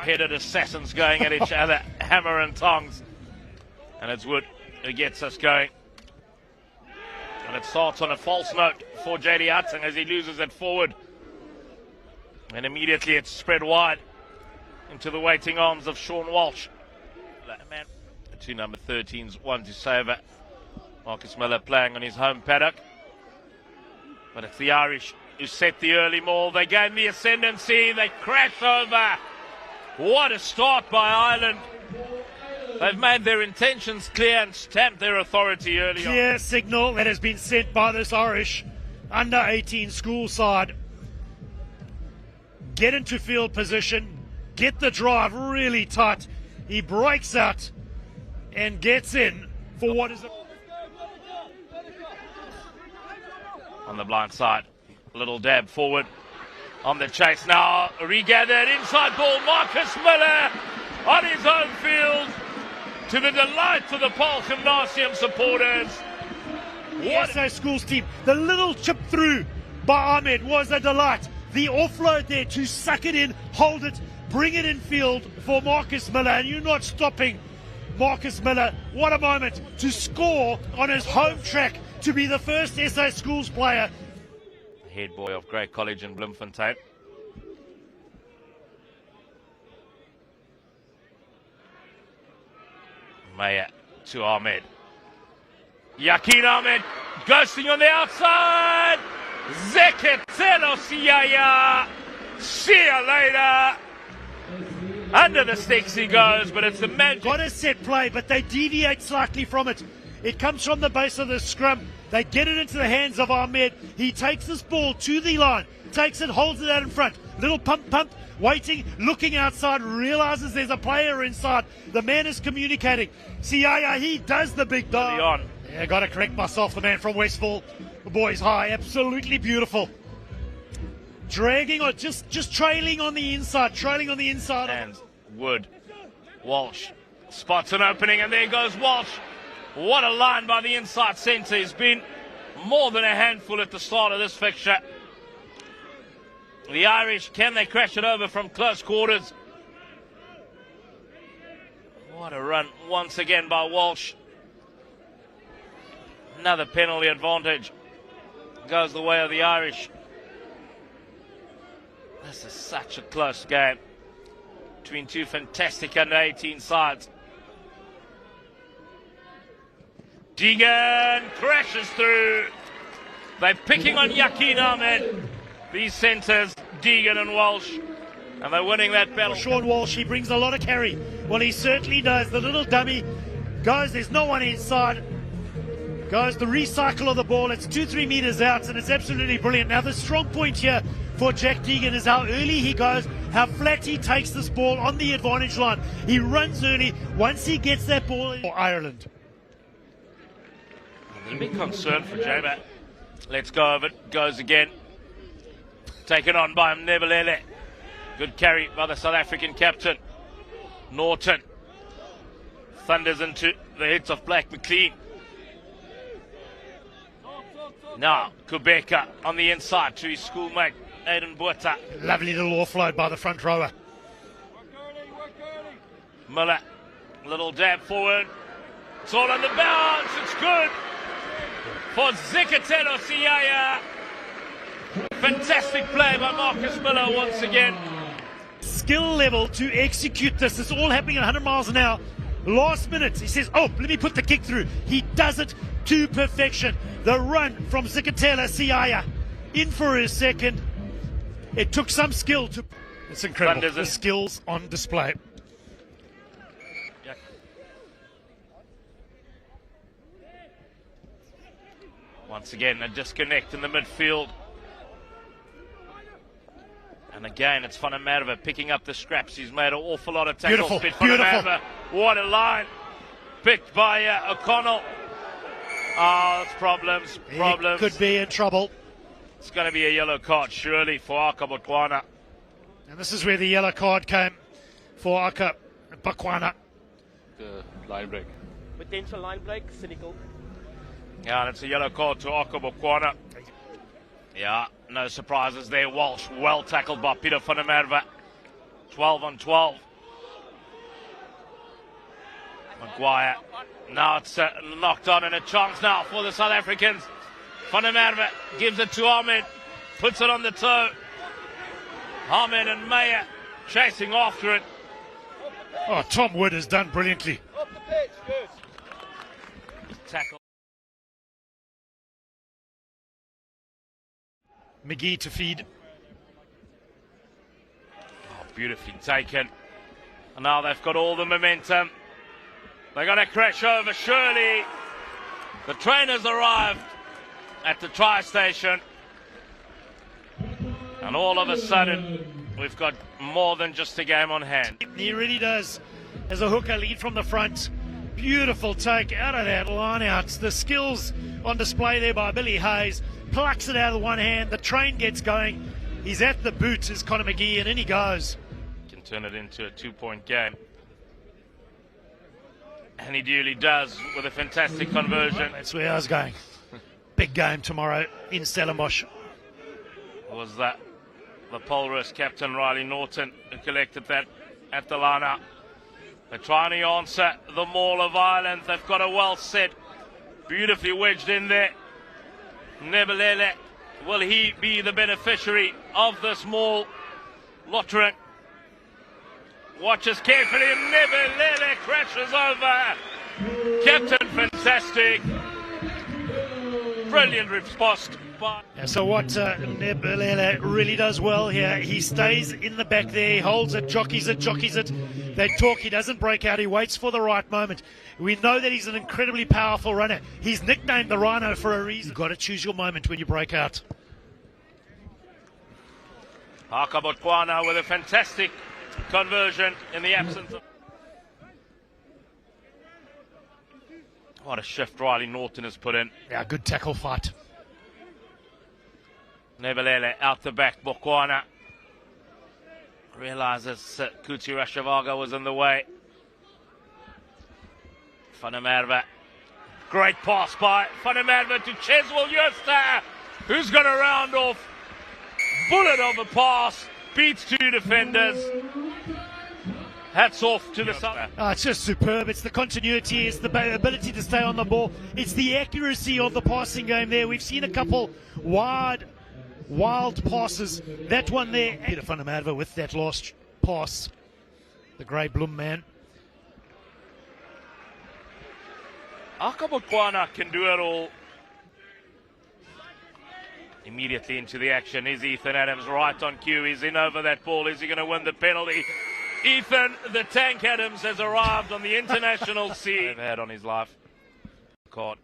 sharp-headed assassins going at each other, hammer and tongs. And it's Wood who gets us going. And it starts on a false note for JD Hudson as he loses it forward. And immediately it's spread wide into the waiting arms of Sean Walsh. Man, the two number 13s, one to savour. Marcus Miller playing on his home paddock. But it's the Irish who set the early maul. They gain the ascendancy. They crash over. What a start by Ireland. They've made their intentions clear and stamped their authority early on. Clear signal that has been sent by this Irish under-18 school side. Get into field position. Get the drive really tight. He breaks out and gets in for what is on the blind side. A little dab forward on the chase now. Regathered inside ball. Marcus Miller on his own field to the delight of the Paul Gymnasium supporters. The SA Schools team, the little chip through by Ahmed was a delight. The offload there to suck it in, hold it, bring it in field for Marcus Miller, and you're not stopping Marcus Miller. What a moment to score on his home track, to be the first SA Schools player. Head boy of Grey College in Bloemfontein. Meyer to Ahmed. Yakin Ahmed ghosting on the outside. Zeketelo Siaya. See you later. Under the sticks he goes, but it's the magic. Got a set play, but they deviate slightly from it. It comes from the base of the scrum. They get it into the hands of Ahmed. He takes this ball to the line, takes it, holds it out in front. Little pump, waiting, looking outside, realizes there's a player inside. The man is communicating. Siaya, he does the big dive. Yeah, got to correct myself, the man from Westville. The boy's high, absolutely beautiful. Dragging or just trailing on the inside, And Wood, Walsh spots an opening, and there goes Walsh. What a line by the inside centre. He's been more than a handful at the start of this fixture. The Irish, can they crash it over from close quarters? What a run once again by Walsh. Another penalty advantage goes the way of the Irish. This is such a close game between two fantastic under-18 sides. Deegan crashes through. They're picking on Yakin Ahmed. These centres, Deegan and Walsh, and they're winning that battle. Sean Walsh, he brings a lot of carry. Well, he certainly does. The little dummy goes, there's no one inside. Goes the recycle of the ball. It's 2-3 meters out, and it's absolutely brilliant. Now, the strong point here for Jack Deegan is how early he goes, how flat he takes this ball on the advantage line. He runs early. Once he gets that ball for Ireland. There's a big concern for Jaber. Let's go of it. Goes again. Taken on by Mnebelele. Good carry by the South African captain. Norton. Thunders into the hits of Black McLean. Now, Kubeka on the inside to his schoolmate, Aiden Botha. Lovely little offload by the front rower. Miller, little dab forward. It's all on the bounce. It's good for Zeketelo Siaya. Fantastic play by Marcus Miller once again. Skill level to execute this. It's all happening at 100 miles an hour. Last minute, he says, oh, let me put the kick through. He does it to perfection. The run from Zeketelo Siaya in for his second. It took some skill to... It's incredible. The skills on display. Yeah. Once again, a disconnect in the midfield. And again, it's Vanamava picking up the scraps. He's made an awful lot of tackles. Beautiful. What a line. Picked by O'Connell. Oh, it's problems. He could be in trouble. It's going to be a yellow card, surely, for Aka Bokwana. And this is where the yellow card came for Aka Bokwana. The line break. Potential line break, cynical. Yeah, and it's a yellow card to Aka Bokwana. Yeah, no surprises there. Walsh, well tackled by Peter Vanamava. 12 on 12. Maguire. Now it's knocked on and a chance now for the South Africans. Van der Merwe gives it to Ahmed. Puts it on the toe. Ahmed and Meyer chasing after it. Oh, Tom Wood has done brilliantly. Tackle. McGee to feed. Oh, beautifully taken. And now they've got all the momentum. They're going to crash over, surely. The train has arrived at the tri-station. And all of a sudden, we've got more than just a game on hand. He really does. As a hooker, lead from the front. Beautiful take out of that line out. The skills on display there by Billy Hayes. Plucks it out of one hand. The train gets going. He's at the boot, is Conor McGee, and in he goes. Can turn it into a 2-point game. And he duly does with a fantastic conversion. That's where I was going. Big game tomorrow in Stellenbosch. Was that the Polris captain Riley Norton who collected that at the line out? They're trying to answer the maul of Ireland. They've got a well set, beautifully wedged in there. Nebelele, will he be the beneficiary of this maul? Lottering watches carefully and Nebelele crashes over. Captain fantastic. Brilliant response. So what Nebelele really does well here, he stays in the back there, he holds it, jockeys it. They talk, he doesn't break out, he waits for the right moment. We know that he's an incredibly powerful runner. He's nicknamed the Rhino for a reason. You've got to choose your moment when you break out. Haka Botswana with a fantastic conversion in the absence of... What a shift Riley Norton has put in. Yeah, good tackle fight. Nebelele out the back. Botswana realizes Kuti Rashavaga was in the way. Van der Merwe. Great pass by Van der Merwe to Cheswell Juster, who's going to round off. Bullet of a pass. Beats two defenders. Hats off to the South. It's just superb. It's the continuity, it's the ability to stay on the ball. It's the accuracy of the passing game there. We've seen a couple wild passes. That one there. Peter van der Merwe with that last pass. The grey Bloem man. Haka Botswana can do it all. Immediately into the action is Ethan Adams, right on cue. He's in over that ball. Is he going to win the penalty? Ethan, the Tank Adams, has arrived on the international scene. They've had on his life. Caught.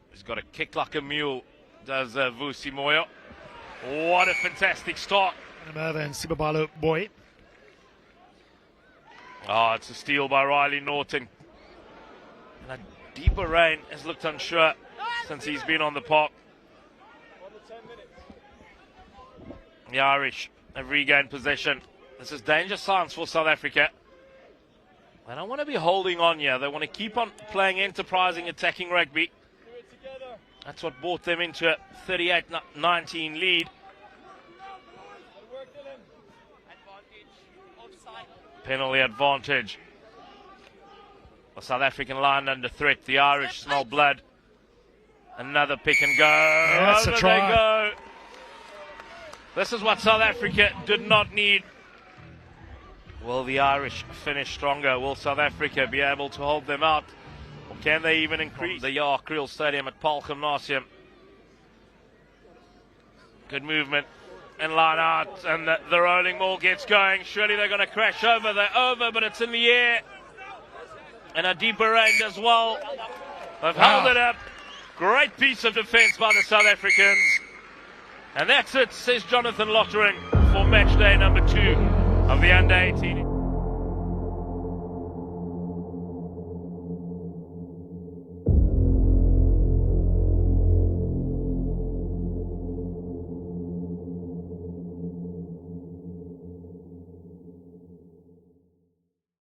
He's got a kick like a mule, does Vusi Moyo. What a fantastic start. Van der Merwe and Sibabalo boy. Oh, it's a steal by Riley Norton. And a deeper rain has looked unsure since he's been on the park. The Irish have regained possession. This is danger signs for South Africa. They don't want to be holding on here. They want to keep on playing enterprising, attacking rugby. That's what brought them into a 38-19 lead. Penalty advantage. The South African line under threat. The Irish smell blood. Another pick and go. That's Over a try. they go. This is what South Africa did not need. Will the Irish finish stronger? Will South Africa be able to hold them out? Or can they even increase? The Yark Real Stadium at Paul Gymnasium. Good movement and line out, and the rolling ball gets going. Surely they're going to crash over. They're over, but it's in the air. And a deeper range as well. They've held it up. Great piece of defence by the South Africans. And that's it, says Jonathan Lottering, for match day number 2 of the Under 18.